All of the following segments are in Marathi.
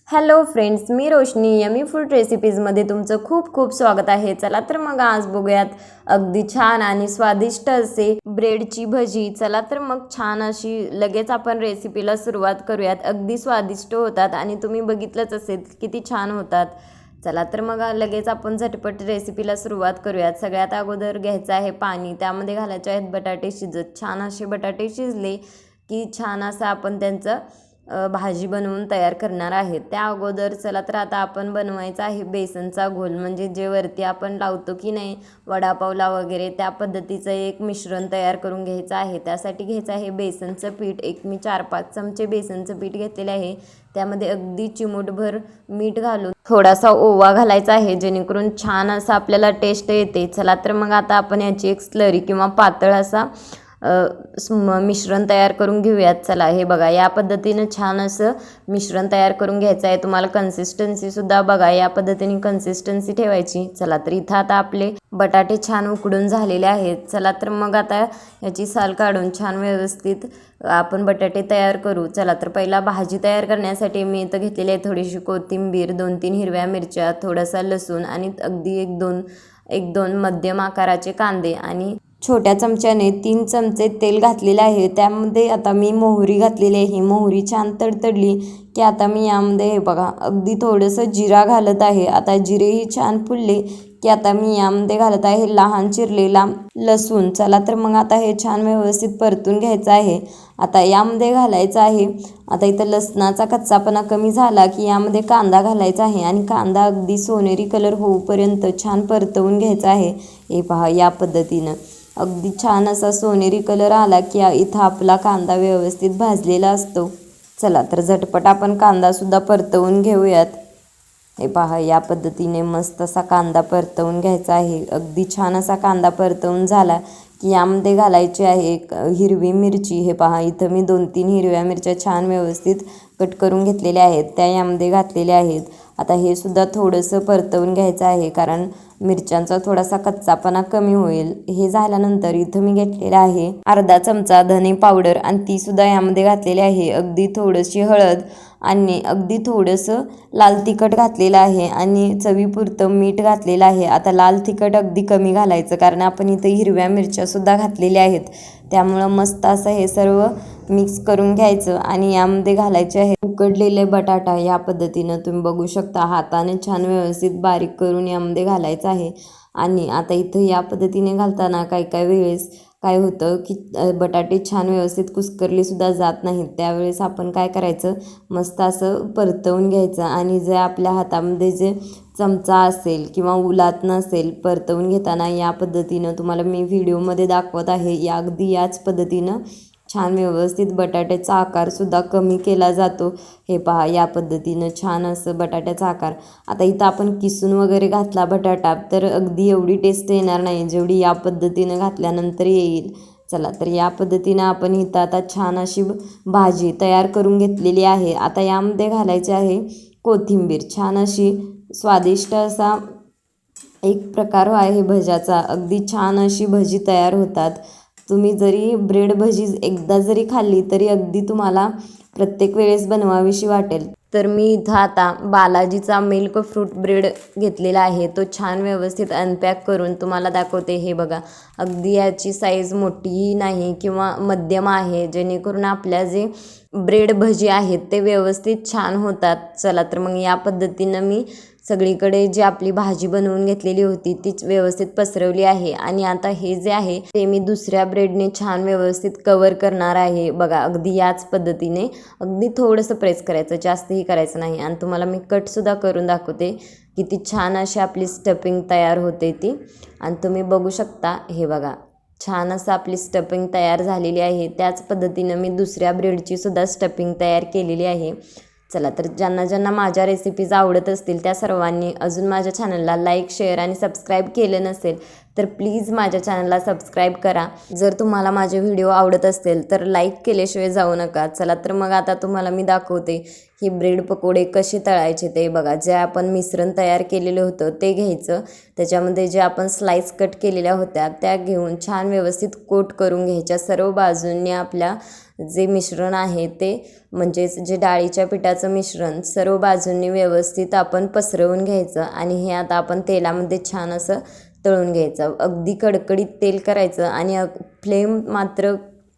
हॅलो फ्रेंड्स, मी रोशनी यमी फूड रेसिपीजमध्ये तुमचं खूप खूप स्वागत आहे. चला तर मग आज बघूयात अगदी छान आणि स्वादिष्ट असे ब्रेडची भजी. चला तर मग छान अशी लगेच आपण रेसिपीला सुरुवात करूयात. अगदी स्वादिष्ट होतात आणि तुम्ही बघितलंच असेल किती छान होतात. चला तर मग लगेच आपण झटपट रेसिपीला सुरुवात करूयात. सगळ्यात अगोदर घ्यायचं आहे पाणी, त्यामध्ये घालायचे आहेत बटाटे शिजत. छान असे बटाटे शिजले की छान असं आपण त्यांचं भाजी बनवून तयार करणार आहे. त्या अगोदर चला तर आता आपण बनवायचा आहे बेसनचा घोल, म्हणजे जे वरती आपण लावतो की नाही वडापावला वगैरे, त्या पद्धतीचं एक मिश्रण तयार करून घ्यायचं आहे. त्यासाठी घ्यायचं आहे बेसनचं पीठ. मी 4-5 चमचे बेसनचं पीठ घेतलेले आहे. त्यामध्ये अगदी चिमूटभर मीठ घालून थोडासा ओवा घालायचा आहे, जेणेकरून छान असं आपल्याला टेस्ट येते. चला तर मग आता आपण याची एक स्लरी किंवा पातळ असा मिश्रण तयार करून घेऊयात. चला हे बघा, या पद्धतीनं छान असं मिश्रण तयार करून घ्यायचं आहे. तुम्हाला कन्सिस्टन्सीसुद्धा बघा या पद्धतीने कन्सिस्टन्सी ठेवायची. चला तर इथं आता आपले बटाटे छान उकडून झालेले आहेत. चला तर मग आता याची साल काढून छान व्यवस्थित आपण बटाटे तयार करू. चला तर पहिला भाजी तयार करण्यासाठी मी इथं घेतलेली आहे थोडीशी कोथिंबीर, 2-3 हिरव्या मिरच्या, थोडासा लसूण आणि अगदी 1-2 मध्यम आकाराचे कांदे आणि छोट्या चमच्याने 3 चमचे तेल घातलेले आहे. त्यामध्ये आता मी मोहरी घातलेली आहे. ही मोहरी छान तडतडली की आता मी यामध्ये हे बघा अगदी थोडंसं जिरा घालत आहे. आता जिरेही छान फुलले की आता मी यामध्ये घालत आहे लहान चिरलेला लसूण. चला तर मग आता हे छान व्यवस्थित परतून घ्यायचं आहे. आता यामध्ये घालायचं आहे, आता इथं लसणाचा कच्चापणा कमी झाला की यामध्ये कांदा घालायचा आहे आणि कांदा अगदी सोनेरी कलर होऊपर्यंत छान परतवून घ्यायचा आहे. हे पहा या पद्धतीनं अगदी छान असा सोनेरी कलर आला की इथं आपला कांदा व्यवस्थित भाजलेला असतो. चला तर झटपट आपण कांदासुद्धा परतवून घेऊयात. हे पहा या पद्धतीने मस्त असा कांदा परतवून घ्यायचा आहे. अगदी छान असा कांदा परतवून झाला की यामध्ये घालायची आहे एक हिरवी मिरची. हे पहा इथं मी 2-3 हिरव्या मिरच्या छान व्यवस्थित कट करून घेतलेल्या आहेत, त्या यामध्ये घातलेल्या आहेत. आता हे सुद्धा थोडंसं परतवून घ्यायचं आहे, कारण मिरच्यांचा थोडासा कच्चापणा कमी होईल. हे झाल्यानंतर इथं मी घेतलेला आहे अर्धा चमचा धने पावडर आणि ती सुद्धा यामध्ये घातलेली आहे. अगदी थोडीशी हळद आणि अगदी थोडंसं लाल तिखट घातलेलं आहे आणि चवीपुरतं मीठ घातलेलं आहे. आता लाल तिखट अगदी कमी घालायचं, कारण आपण इथं हिरव्या मिरच्यासुद्धा घातलेल्या आहेत. त्यामुळं मस्त असं हे सर्व मिक्स करून घ्यायचं आणि यामध्ये घालायचे आहे उकडलेले बटाटा. या पद्धतीनं तुम्ही बघू शकता हाताने छान व्यवस्थित बारीक करून यामध्ये घालायचं आहे. आणि आता इथं या पद्धतीने घालताना काही वेळेस काय होतं की बटाटे छान व्यवस्थित कुस्करलेसुद्धा जात नाहीत. त्यावेळेस आपण काय करायचं, मस्त असं परतवून घ्यायचं आणि जे आपल्या हातामध्ये जे चमचा असेल किंवा उलात नसेल परतवून घेताना या पद्धतीनं तुम्हाला मी व्हिडिओमध्ये दाखवत आहे, या अगदी याच पद्धतीनं छान व्यवस्थित बटाट्याचा आकारसुद्धा कमी केला जातो. हे पहा या पद्धतीनं छान असं बटाट्याचा आकार. आता इथं आपण किसून वगैरे घातला बटाटा तर अगदी एवढी टेस्ट येणार नाही जेवढी या पद्धतीनं घातल्यानंतर येईल. चला तर या पद्धतीनं आपण इथं आता छान अशी भाजी तयार करून घेतलेली आहे. आता यामध्ये घालायचे आहे कोथिंबीर. छान अशी स्वादिष्ट असा एक प्रकार आहे भज्याचा. अगदी छान अशी भजी तयार होतात. तुम्ही जरी ब्रेड भजी एकदा जरी खाल्ली तरी अगदी तुम्हाला प्रत्येक वेळेस बनवावीशी वाटेल. तर मी इथं आता बालाजीचा मिल्क फ्रूट ब्रेड घेतलेला आहे. तो छान व्यवस्थित अनपॅक करून तुम्हाला दाखवते. हे बघा अगदी याची साईज मोठीही नाही किंवा मध्यम आहे, जेणेकरून आपल्या जे ब्रेड भजी आहेत ते व्यवस्थित छान होतात. चला तर मग या पद्धतीनं मी सगळीकडे जी आपली भाजी बनवून घेतलेली होती तीच व्यवस्थित पसरवली आहे. आणि आता हे जे आहे ते मी दुसऱ्या ब्रेडने छान व्यवस्थित कवर करणार आहे. बघा अगदी याच पद्धतीने अगदी थोडंसं प्रेस करायचं, जास्तही करायचं नाही. आणि तुम्हाला मी कटसुद्धा करून दाखवते किती छान अशी आपली स्टफिंग तयार होते ती. आणि तुम्ही बघू शकता, हे बघा छान असं आपली स्टफिंग तयार झालेली आहे. त्याच पद्धतीनं मी दुसऱ्या ब्रेडची सुद्धा स्टफिंग तयार केलेली आहे. चला तर ज्यांना माझ्या रेसिपीज आवडत असतील त्या सर्वांनी अजून माझ्या चॅनलला लाईक, शेअर आणि सबस्क्राईब केलं नसेल तर प्लीज माझ्या चॅनलला सबस्क्राईब करा. जर तुम्हाला माझे व्हिडिओ आवडत असतील तर लाईक केल्याशिवाय जाऊ नका. चला तर मग आता तुम्हाला मी दाखवते ही ब्रेड पकोडे कसे तळायचे. ते बघा, जे आपण मिश्रण तयार केलेलं होतं ते घ्यायचं, त्याच्यामध्ये जे आपण स्लाइस कट केलेल्या होत्या त्या घेऊन छान व्यवस्थित कोट करून घ्यायच्या. सर्व बाजूंनी आपल्या जे मिश्रण आहे ते म्हणजेच जे डाळीच्या पिठाचं मिश्रण सर्व बाजूंनी व्यवस्थित आपण पसरवून घ्यायचं आणि हे आता आपण तेलामध्ये छान असं तळून घ्यायचं. अगदी कडकडीत तेल करायचं आणि फ्लेम मात्र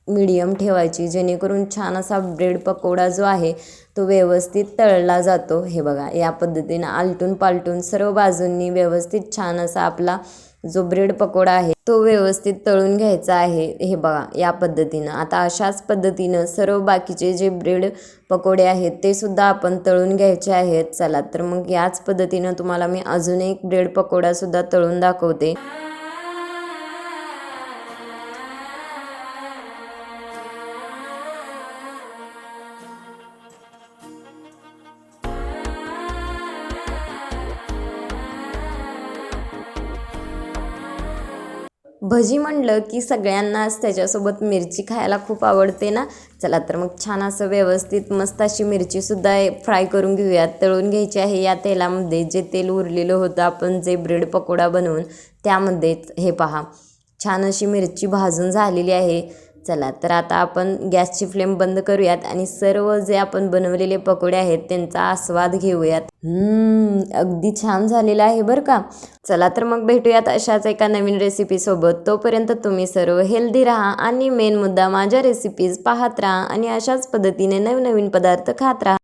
मीडियम ठेवायची, जेणेकरून छान असा ब्रेड पकोडा जो आहे तो व्यवस्थित तळला जातो. हे बघा, या पद्धतीनं आलटून पालटून सर्व बाजूंनी व्यवस्थित छान असा आपला जो ब्रेड पकोडा आहे तो व्यवस्थित तळून घ्यायचा आहे. हे बघा, या पद्धतीनं आता अशाच पद्धतीनं सर्व बाकीचे जे ब्रेड पकोडे आहेत ते सुद्धा आपण तळून घ्यायचे आहेत. चला तर मग याच पद्धतीनं तुम्हाला मी अजून एक ब्रेड पकोडा सुद्धा तळून दाखवते. भजी म्हणलं की सगळ्यांनाच त्याच्यासोबत मिरची खायला खूप आवडते ना. चला तर मग छान असं व्यवस्थित मस्त अशी मिरचीसुद्धा फ्राय करून घेऊयात, तळून घ्यायची आहे या तेलामध्ये. जे तेल उरलेलं होतं आपण जे ब्रेड पकोडा बनवून त्यामध्येच हे पहा छान अशी मिरची भाजून झालेली आहे. चला तर आता आपण गॅसची फ्लेम बंद करूयात आणि सर्व जे आपण बनवलेले पकोडे आहेत त्यांचा आस्वाद घेऊयात. अगदी छान झालेला आहे बरं का. चला तर मग भेटूयात अशाच एका नवीन रेसिपीसोबत. तोपर्यंत तुम्ही सर्व हेल्दी राहा आणि मेन मुद्दा माझ्या रेसिपीज पाहत राहा आणि अशाच पद्धतीने नवनवीन पदार्थ खात राहा.